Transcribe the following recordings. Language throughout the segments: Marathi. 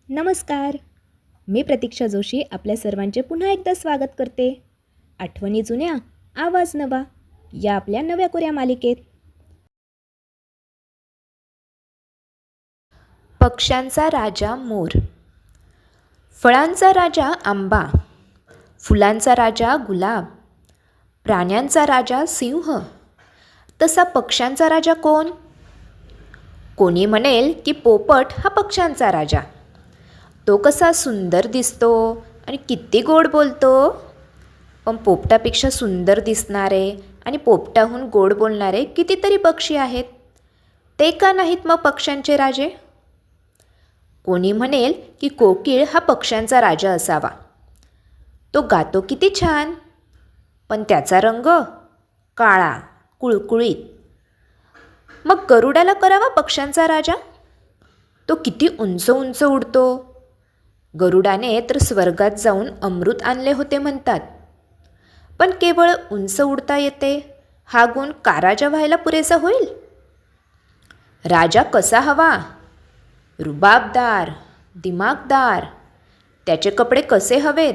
नमस्कार. मी प्रतीक्षा जोशी आपल्या सर्वांचे पुन्हा एकदा स्वागत करते. आठवणी जुन्या, आवाज नवा या आपल्या नव्या कोऱ्या मालिकेत. पक्ष्यांचा राजा मोर. फळांचा राजा आंबा, फुलांचा राजा गुलाब, प्राण्यांचा राजा सिंह. तसा पक्ष्यांचा राजा कोण? कोणी म्हणेल की पोपट हा पक्ष्यांचा राजा. तो कसा सुंदर दिसतो आणि किती गोड बोलतो. पण पोपटापेक्षा सुंदर दिसणारे आणि पोपटाहून गोड बोलणारे कितीतरी पक्षी आहेत. ते का नाहीत मग पक्ष्यांचे राजे? कोणी म्हणेल की कोकिळ हा पक्ष्यांचा राजा असावा. तो गातो किती छान, पण त्याचा रंग काळा कुळकुळीत. मग गरुडाला करावा पक्ष्यांचा राजा. तो किती उंच उंच उडतो. गरुडाने तर स्वर्गात जाऊन अमृत आणले होते म्हणतात. पण केवळ उंच उडता येते हा गुण का राजा व्हायला पुरेसा होईल? राजा कसा हवा? रुबाबदार, दिमागदार. त्याचे कपडे कसे हवेत?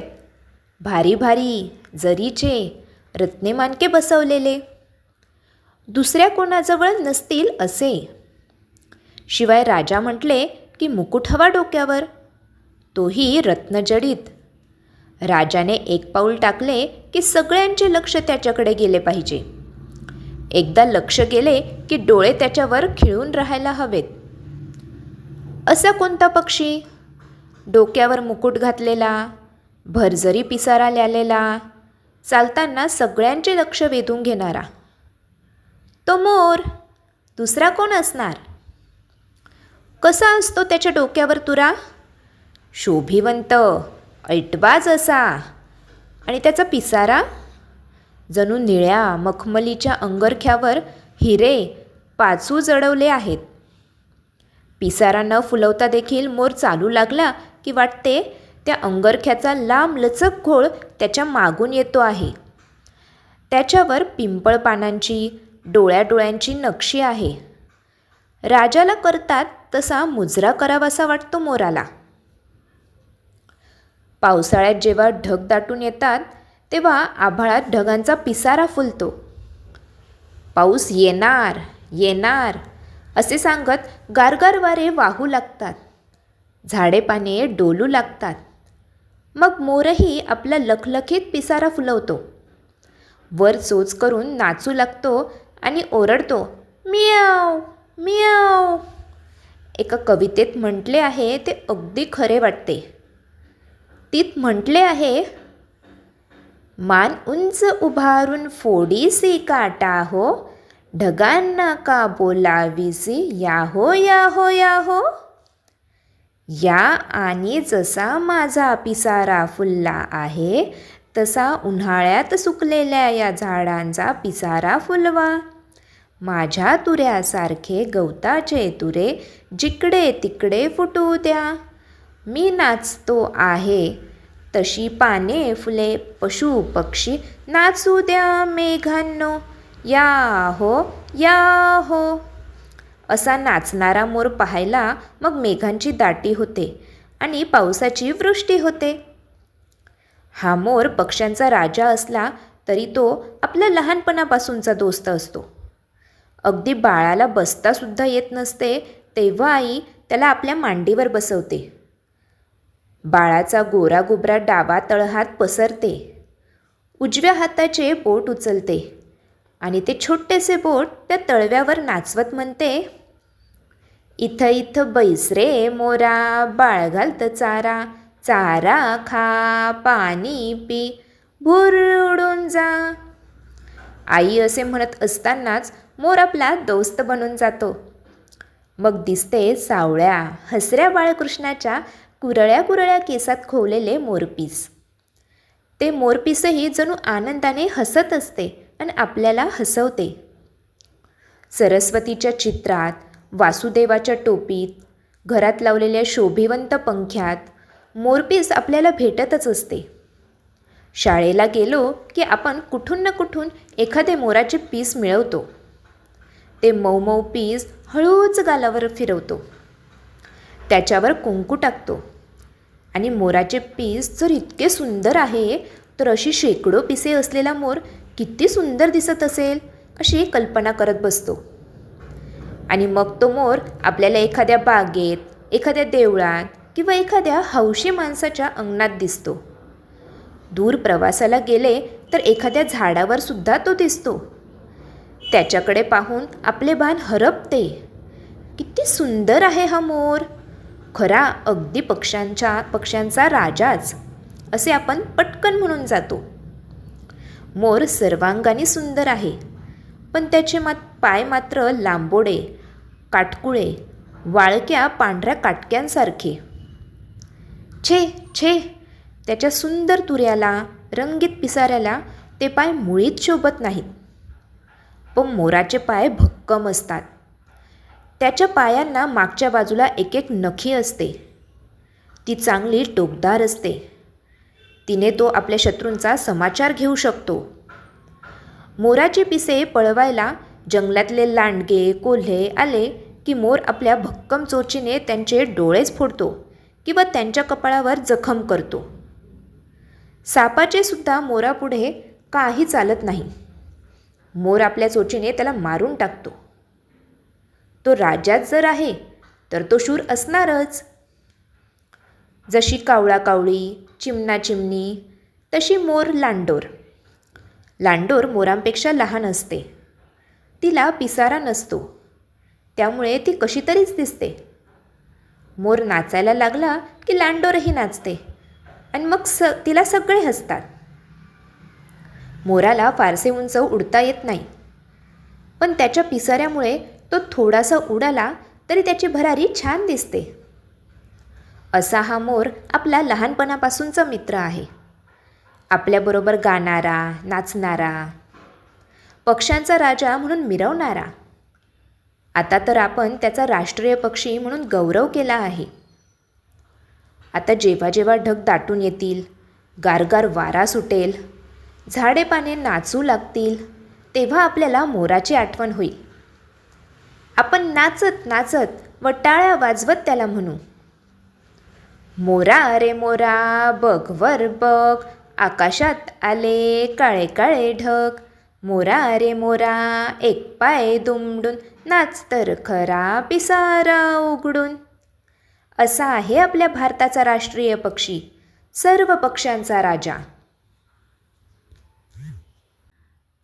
भारी भारी, जरीचे, रत्नेमानके बसवलेले. दुसऱ्या कोणाजवळ नसतील असे. शिवाय राजा म्हटले की मुकुट हवा डोक्यावर, तोही रत्नजडित. राजाने एक पाऊल टाकले की सगळ्यांचे लक्ष त्याच्याकडे गेले पाहिजे. एकदा लक्ष गेले की डोळे त्याच्यावर खिळून राहायला हवेत. असा कोणता पक्षी? डोक्यावर मुकुट घातलेला, भरजरी पिसारा ल्यालेला, चालताना सगळ्यांचे लक्ष वेधून घेणारा. तो मोर. दुसरा कोण असणार? कसा असतो त्याच्या डोक्यावर तुरा? शोभिवंत, ऐटबाज असा. आणि त्याचा पिसारा जणू निळ्या मखमलीच्या अंगरख्यावर हिरे पाचू जडवले आहेत. पिसारा न फुलवता देखील मोर चालू लागला की वाटते त्या अंगरख्याचा लांब लचक घोळ त्याच्या मागून येतो आहे. त्याच्यावर पिंपळ पानांची डोळ्या डोळ्यांची नक्षी आहे. राजाला करतात तसा मुजरा करावासा वाटतो मोराला. पावसाळ्यात जेव्हा ढग दाटून येतात तेव्हा आभाळात ढगांचा पिसारा फुलतो. पाऊस येणार येणार असे सांगत गारगार वारे वाहू लागतात. झाडे पाने डोलू लागतात. मग मोरही आपला लखलखीत पिसारा फुलवतो. वर चोच करून नाचू लागतो आणि ओरडतो, मियाव मियाव. एका कवितेत म्हटले आहे ते अगदी खरे वाटते. तीत म्हटले आहे, मान उंच उभारून फोडीसी काटा हो, ढगांना का बोलावीसी याहो याहो याहो. या आणि जसा माझा पिसारा फुलला आहे तसा उन्हाळ्यात सुकलेल्या या झाडांचा पिसारा फुलवा. माझ्या तुऱ्यासारखे गवताचे तुरे जिकडे तिकडे फुटू द्या. मी नाचतो आहे तशी पाने फुले पशु पक्षी नाचू द्या मेघांनो, या हो या हो. असा नाचणारा मोर पाहायला मग मेघांची दाटी होते आणि पावसाची वृष्टी होते. हा मोर पक्ष्यांचा राजा असला तरी तो आपल्या लहानपणापासूनचा दोस्त असतो. अगदी बाळाला बसतासुद्धा येत नसते तेव्हा आई त्याला आपल्या मांडीवर बसवते. बाळाचा गोरा गुबरा डावा तळहात पसरते. उजव्या हाताचे बोट उचलते आणि ते छोटेसे बोट त्या तळव्यावर नाचवत म्हणते, इथं इथं बैस रे मोरा, बाळ घालत चारा, चारा खा पाणी पी, भुर उडून जा. आई असे म्हणत असतानाच मोर आपला दोस्त बनून जातो. मग दिसते सावळ्या हसऱ्या बाळकृष्णाच्या कुरळ्या कुरळ्या केसात खोवलेले मोरपीस. ते मोरपीसही जणू आनंदाने हसत असते आणि आपल्याला हसवते. सरस्वतीच्या चित्रात, वासुदेवाच्या टोपीत, घरात लावलेल्या शोभिवंत पंख्यात मोरपीस आपल्याला भेटतच असते. शाळेला गेलो की आपण कुठून ना कुठून एखादे मोराचे पीस मिळवतो. ते मऊ मऊ पीस हळूच गालावर फिरवतो. त्याच्यावर कुंकू टाकतो आणि मोराचे पीस जर इतके सुंदर आहे तर अशी शेकडो पिसे असलेला मोर किती सुंदर दिसत असेल अशी कल्पना करत बसतो. आणि मग तो मोर आपल्याला एखाद्या बागेत, एखाद्या देवळात किंवा एखाद्या हौशी माणसाच्या अंगणात दिसतो. दूर प्रवासाला गेले तर एखाद्या झाडावर सुद्धा तो दिसतो. त्याच्याकडे पाहून आपले भान हरपते. किती सुंदर आहे हा मोर, खरा अगदी पक्ष्यांचा राजाच असे आपण पटकन म्हणून जातो. मोर सर्वांगाने सुंदर आहे, पण त्याचे पाय मात्र लांबोडे, काटकुळे, वाळक्या पांढऱ्या काटक्यांसारखे. छे छे, त्याच्या सुंदर तुऱ्याला, रंगीत पिसाऱ्याला ते पाय मुळीच शोभत नाहीत. पण मोराचे पाय भक्कम असतात. त्याच्या पायांना मागच्या बाजूला एक एक नखी असते. ती चांगली टोकदार असते. तिने तो आपल्या शत्रूंचा समाचार घेऊ शकतो. मोराचे पिसे पळवायला जंगलातले लांडगे, कोल्हे आले की मोर आपल्या भक्कम चोचीने त्यांचे डोळेच फोडतो किंवा त्यांच्या कपाळावर जखम करतो. सापाचे सुद्धा मोरापुढे काही चालत नाही. मोर आपल्या चोचीने त्याला मारून टाकतो. तो राजाच जर आहे तर तो शूर असणारच. जशी कावळा कावळी, चिमणा चिमणी, तशी मोर लांडोर. लांडोर मोरांपेक्षा लहान असते. तिला पिसारा नसतो, त्यामुळे ती कशी तरीच दिसते. मोर नाचायला लागला की लांडोरही नाचते आणि मग तिला सगळे हसतात. मोराला फारसे उंच उडता येत नाही, पण त्याच्या पिसाऱ्यामुळे तो थोडासा उडाला तरी त्याची भरारी छान दिसते. असा हा मोर आपला लहानपणापासूनचा मित्र आहे. आपल्याबरोबर गाणारा, नाचणारा, पक्ष्यांचा राजा म्हणून मिरवणारा. आता तर आपण त्याचा राष्ट्रीय पक्षी म्हणून गौरव केला आहे. आता जेव्हा जेव्हा ढग दाटून येतील, गारगार वारा सुटेल, झाडे पाने नाचू लागतील, तेव्हा आपल्याला मोराची आठवण होईल. आपण नाचत नाचत व टाळ्या वाजवत त्याला म्हणू, मोरा रे मोरा, बघ वर बघ, आकाशात आले काळे काळे ढग. मोरा रे मोरा, एक पाय दुमडून, नाच तर खरा पिसारा उघडून. असा आहे आपल्या भारताचा राष्ट्रीय पक्षी, सर्व पक्ष्यांचा राजा.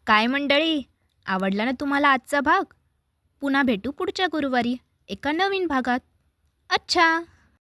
काय मंडळी, आवडला ना तुम्हाला आजचा भाग? पुन्हा भेटू पुढच्या गुरुवारी एका नवीन भागात. अच्छा.